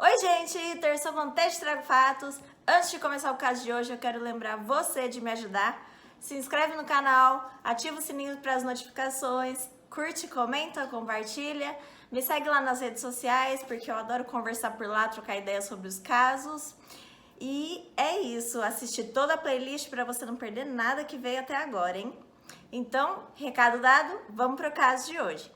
Oi, gente! Terça Vontade Trago Fatos. Antes de começar o caso de hoje, eu quero lembrar você de me ajudar. Se inscreve no canal, ativa o sininho para as notificações, curte, comenta, compartilha. Me segue lá nas redes sociais, porque eu adoro conversar por lá, trocar ideias sobre os casos. E é isso, assistir toda a playlist para você não perder nada que veio até agora, hein? Então, recado dado, vamos para o caso de hoje.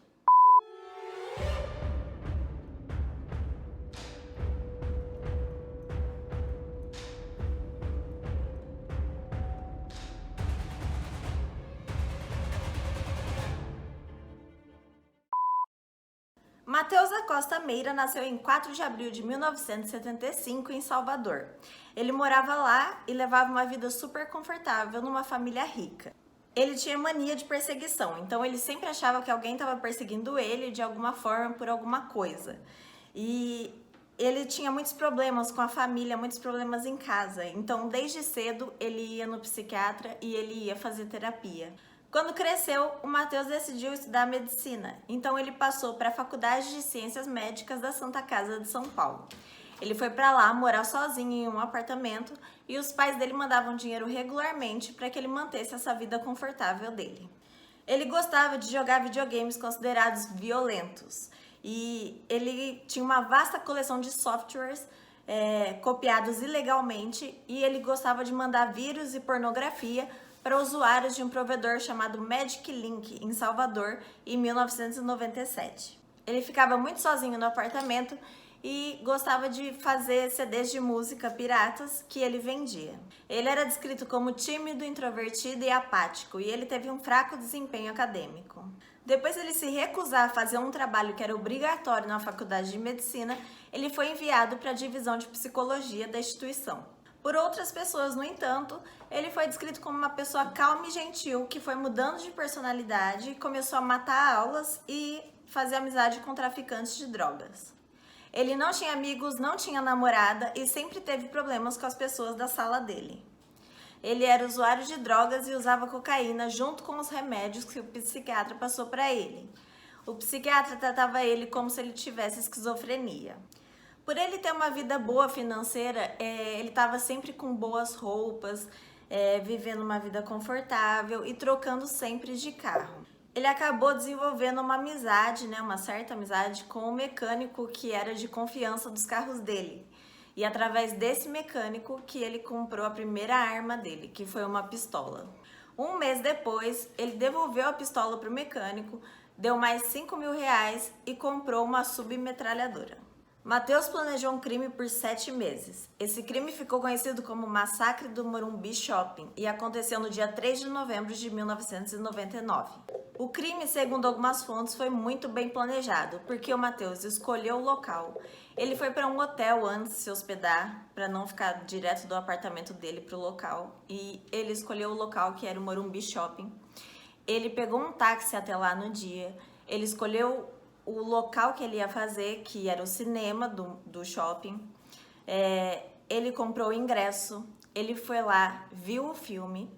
Matheus Acosta Meira nasceu em 4 de abril de 1975 em Salvador. Ele morava lá e levava uma vida super confortável numa família rica. Ele tinha mania de perseguição, então ele sempre achava que alguém estava perseguindo ele de alguma forma por alguma coisa. E ele tinha muitos problemas com a família, muitos problemas em casa. Então, desde cedo, ele ia no psiquiatra e ele ia fazer terapia. Quando cresceu, o Matheus decidiu estudar medicina, então ele passou para a Faculdade de Ciências Médicas da Santa Casa de São Paulo. Ele foi para lá morar sozinho em um apartamento e os pais dele mandavam dinheiro regularmente para que ele mantesse essa vida confortável dele. Ele gostava de jogar videogames considerados violentos e ele tinha uma vasta coleção de softwares copiados ilegalmente e ele gostava de mandar vírus e pornografia para usuários de um provedor chamado Magic Link, em Salvador, em 1997. Ele ficava muito sozinho no apartamento e gostava de fazer CDs de música piratas que ele vendia. Ele era descrito como tímido, introvertido e apático, e ele teve um fraco desempenho acadêmico. Depois de ele se recusar a fazer um trabalho que era obrigatório na faculdade de medicina, ele foi enviado para a divisão de psicologia da instituição. Por outras pessoas, no entanto, ele foi descrito como uma pessoa calma e gentil que foi mudando de personalidade, começou a matar aulas e fazer amizade com traficantes de drogas. Ele não tinha amigos, não tinha namorada e sempre teve problemas com as pessoas da sala dele. Ele era usuário de drogas e usava cocaína junto com os remédios que o psiquiatra passou para ele. O psiquiatra tratava ele como se ele tivesse esquizofrenia. Por ele ter uma vida boa financeira, ele estava sempre com boas roupas, vivendo uma vida confortável e trocando sempre de carro. Ele acabou desenvolvendo uma amizade, uma certa amizade com o mecânico que era de confiança dos carros dele. E através desse mecânico que ele comprou a primeira arma dele, que foi uma pistola. Um mês depois, ele devolveu a pistola para o mecânico, deu mais R$5.000 e comprou uma submetralhadora. Matheus planejou um crime por 7 meses. Esse crime ficou conhecido como Massacre do Morumbi Shopping e aconteceu no dia 3 de novembro de 1999. O crime, segundo algumas fontes, foi muito bem planejado, porque o Matheus escolheu o local. Ele foi para um hotel antes de se hospedar, para não ficar direto do apartamento dele para o local, e ele escolheu o local que era o Morumbi Shopping. Ele pegou um táxi até lá no dia, ele escolheu o local que ele ia fazer, que era o cinema do shopping. Ele comprou o ingresso, ele foi lá, viu o filme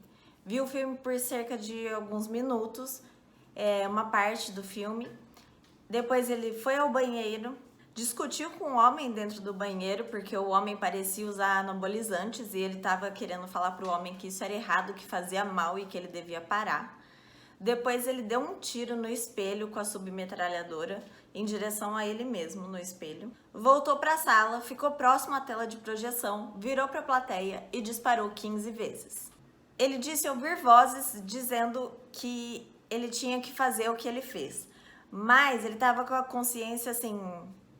por cerca de alguns minutos, uma parte do filme. Depois ele foi ao banheiro, discutiu com o homem dentro do banheiro, porque o homem parecia usar anabolizantes e ele estava querendo falar para o homem que isso era errado, que fazia mal e que ele devia parar. Depois ele deu um tiro no espelho com a submetralhadora em direção a ele mesmo no espelho. Voltou para a sala, ficou próximo à tela de projeção, virou para a plateia e disparou 15 vezes. Ele disse ouvir vozes dizendo que ele tinha que fazer o que ele fez, mas ele estava com a consciência assim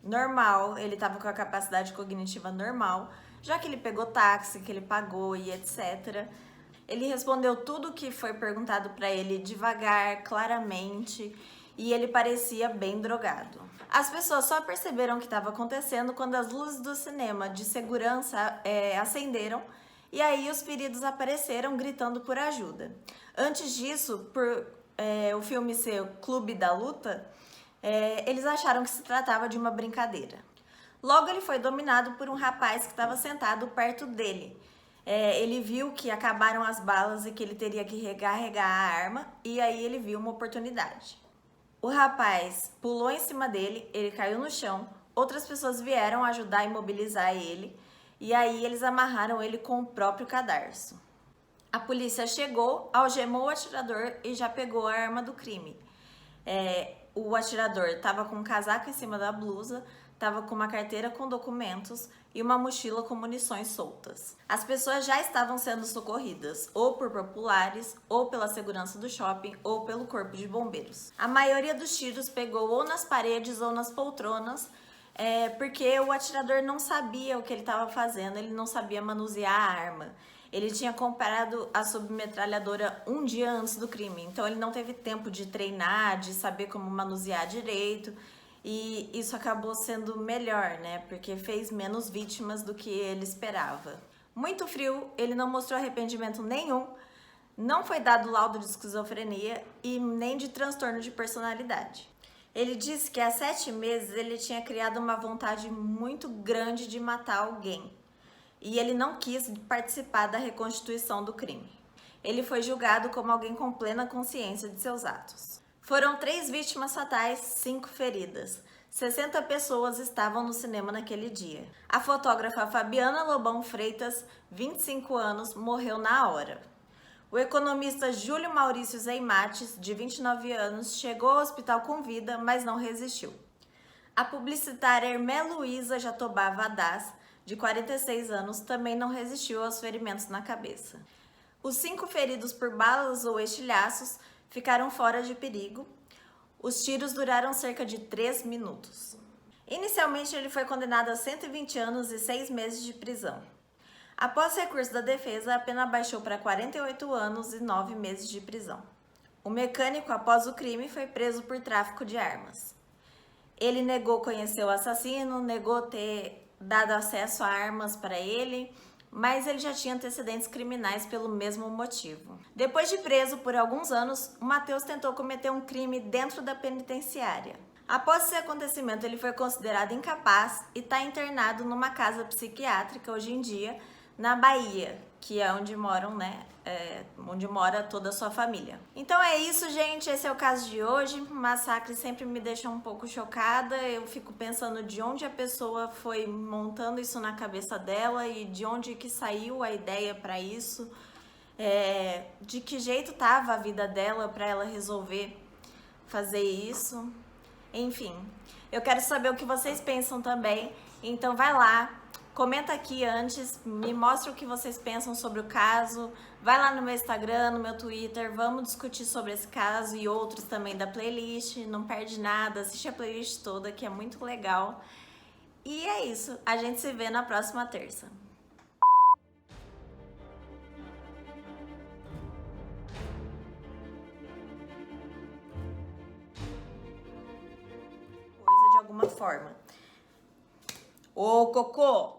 normal, ele estava com a capacidade cognitiva normal, já que ele pegou táxi, que ele pagou e etc. Ele respondeu tudo o que foi perguntado para ele devagar, claramente, e ele parecia bem drogado. As pessoas só perceberam o que estava acontecendo quando as luzes do cinema de segurança acenderam e aí os feridos apareceram gritando por ajuda. Antes disso, por o filme ser o Clube da Luta, eles acharam que se tratava de uma brincadeira. Logo ele foi dominado por um rapaz que estava sentado perto dele. Ele viu que acabaram as balas e que ele teria que recarregar a arma, e aí ele viu uma oportunidade. O rapaz pulou em cima dele, ele caiu no chão, outras pessoas vieram ajudar a imobilizar ele e aí eles amarraram ele com o próprio cadarço. A polícia chegou, algemou o atirador e já pegou a arma do crime. O atirador estava com um casaco em cima da blusa, estava com uma carteira com documentos e uma mochila com munições soltas. As pessoas já estavam sendo socorridas, ou por populares, ou pela segurança do shopping, ou pelo corpo de bombeiros. A maioria dos tiros pegou ou nas paredes ou nas poltronas, porque o atirador não sabia o que ele estava fazendo, ele não sabia manusear a arma. Ele tinha comprado a submetralhadora um dia antes do crime, então ele não teve tempo de treinar, de saber como manusear direito, e isso acabou sendo melhor, né? Porque fez menos vítimas do que ele esperava. Muito frio, ele não mostrou arrependimento nenhum, não foi dado laudo de esquizofrenia e nem de transtorno de personalidade. Ele disse que há 7 meses ele tinha criado uma vontade muito grande de matar alguém. E ele não quis participar da reconstituição do crime. Ele foi julgado como alguém com plena consciência de seus atos. Foram 3 vítimas fatais, 5 feridas. 60 pessoas estavam no cinema naquele dia. A fotógrafa Fabiana Lobão Freitas, 25 anos, morreu na hora. O economista Júlio Maurício Zeimates, de 29 anos, chegou ao hospital com vida, mas não resistiu. A publicitária Hermé Luísa Jatobá Vadaz, de 46 anos, também não resistiu aos ferimentos na cabeça. Os 5 feridos por balas ou estilhaços ficaram fora de perigo. Os tiros duraram cerca de 3 minutos. Inicialmente, ele foi condenado a 120 anos e 6 meses de prisão. Após recurso da defesa, a pena baixou para 48 anos e 9 meses de prisão. O mecânico, após o crime, foi preso por tráfico de armas. Ele negou conhecer o assassino, negou ter dado acesso a armas para ele, mas ele já tinha antecedentes criminais pelo mesmo motivo. Depois de preso por alguns anos, o Matheus tentou cometer um crime dentro da penitenciária. Após esse acontecimento, ele foi considerado incapaz e está internado numa casa psiquiátrica hoje em dia, na Bahia, que é onde moram, né? Onde mora toda a sua família. Então é isso, gente. Esse é o caso de hoje. Massacre sempre me deixa um pouco chocada. Eu fico pensando de onde a pessoa foi montando isso na cabeça dela e de onde que saiu a ideia para isso. De que jeito tava a vida dela para ela resolver fazer isso. Enfim, eu quero saber o que vocês pensam também. Então vai lá. Comenta aqui antes, me mostra o que vocês pensam sobre o caso. Vai lá no meu Instagram, no meu Twitter, vamos discutir sobre esse caso e outros também da playlist. Não perde nada, assiste a playlist toda que é muito legal. E é isso, a gente se vê na próxima terça. Coisa de alguma forma. Ô, Cocô!